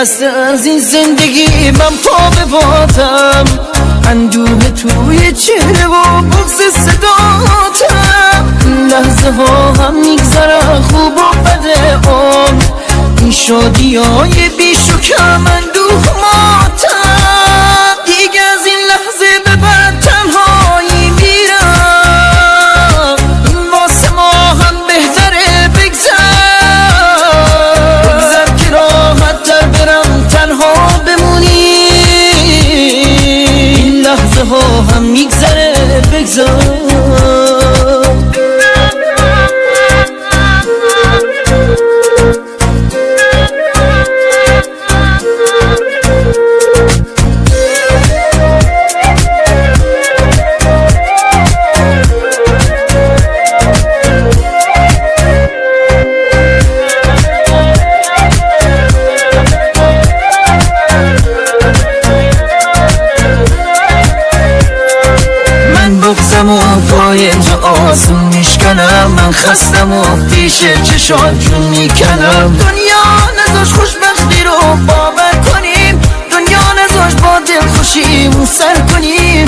خسته از این زندگی من پا به بادم، اندوه توی چهره و بغض صداتم. لحظه ها هم میگذره خوب و بده عمر، این شادی های بیش و کم اندوه ماتم. دیگه از این لحظه به بعد تنهایی میرم، این واسه ما هم بهتره بگذر که راحت تر برم تنها بمونی. این لحظه ها هم میگذره بگذر. بغزم و پای تو آسون میشکنم، من خستم و پیش چشات جون میکنم. دنیا نذاش خوشبختی رو باور کنیم، دنیا نذاش با دل خوشیمون سر کنیم.